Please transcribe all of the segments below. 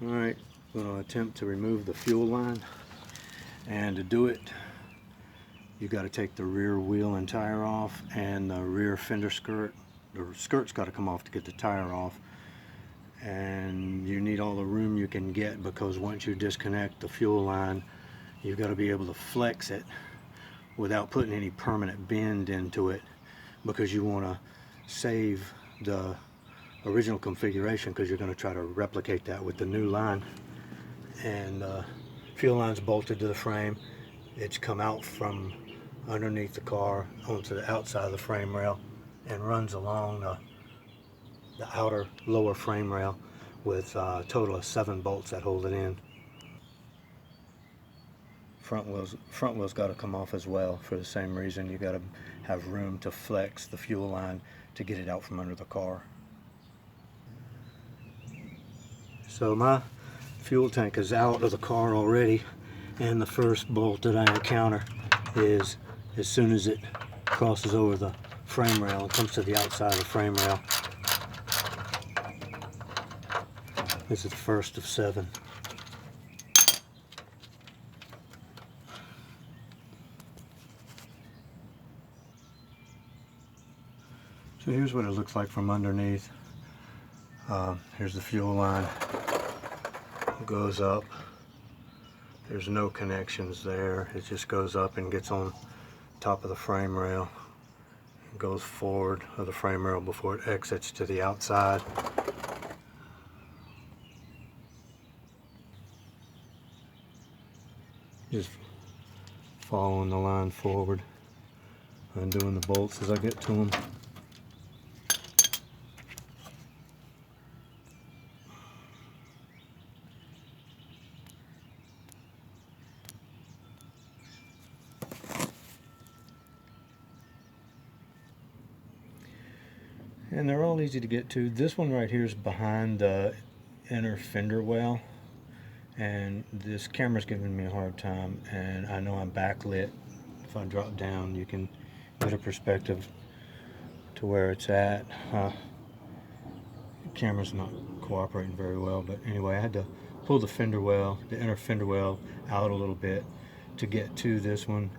Alright, I'm going to attempt to remove the fuel line, and to do it you got to take the rear wheel and tire off and the rear fender skirt. The skirt's got to come off to get the tire off, and you need all the room you can get, because once you disconnect the fuel line you've got to be able to flex it without putting any permanent bend into it, because you want to save the original configuration, because you're going to try to replicate that with the new line. And fuel line's bolted to the frame. It's come out from underneath the car onto the outside of the frame rail and runs along the outer lower frame rail with a total of 7 bolts that hold it in. Front wheel's got to come off as well, for the same reason. You got to have room to flex the fuel line to get it out from under the car. So my fuel tank is out of the car already, and the first bolt that I encounter is as soon as it crosses over the frame rail and comes to the outside of the frame rail. This is the first of 7. So here's what it looks like from underneath. Here's the fuel line. It goes up. There's no connections there. It just goes up and gets on top of the frame rail. It goes forward of the frame rail before it exits to the outside. Just following the line forward, undoing the bolts as I get to them. And they're all easy to get to. This one right here is behind the inner fender well, and this camera's giving me a hard time, and I know I'm backlit. If I drop down you can get a perspective to where it's at. The camera's not cooperating very well, but anyway, I had to pull the fender well, the inner fender well, out a little bit to get to this one,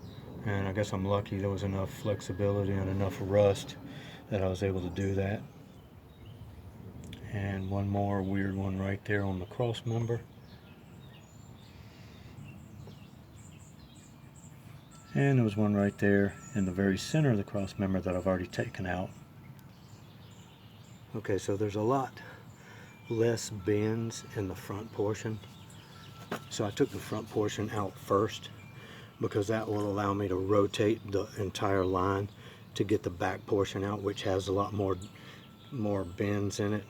and I guess I'm lucky there was enough flexibility and enough rust that I was able to do that. And one more weird one right there on the cross member. And there was one right there in the very center of the cross member that I've already taken out. Okay, so there's a lot less bends in the front portion. So I took the front portion out first, because that will allow me to rotate the entire line to get the back portion out, which has a lot more bends in it.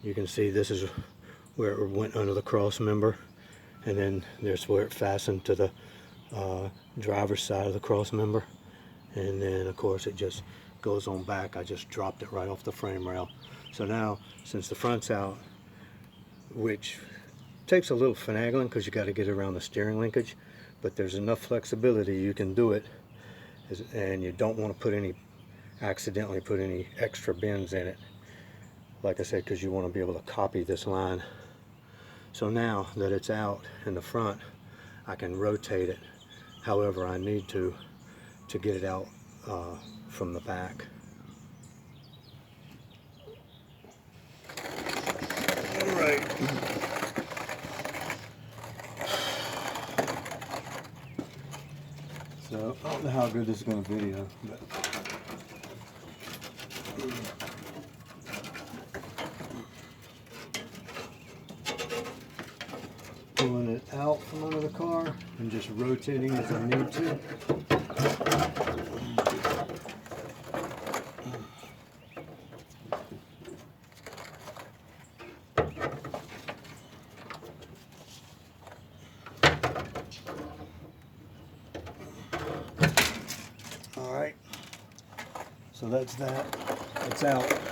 You can see this is where it went under the cross member, and then there's where it fastened to the driver's side of the cross member, and then of course it just goes on back. I just dropped it right off the frame rail. So now, since the front's out, which takes a little finagling because you got to get around the steering linkage, but there's enough flexibility you can do it, and you don't want to accidentally put any extra bends in it, like I said, because you want to be able to copy this line. So now that it's out in the front, I can rotate it however I need to get it out from the back. Alright. So I don't know how good this is going to video, but pulling it out from under the car and just rotating as I need to. Alright, so that's that. It's out.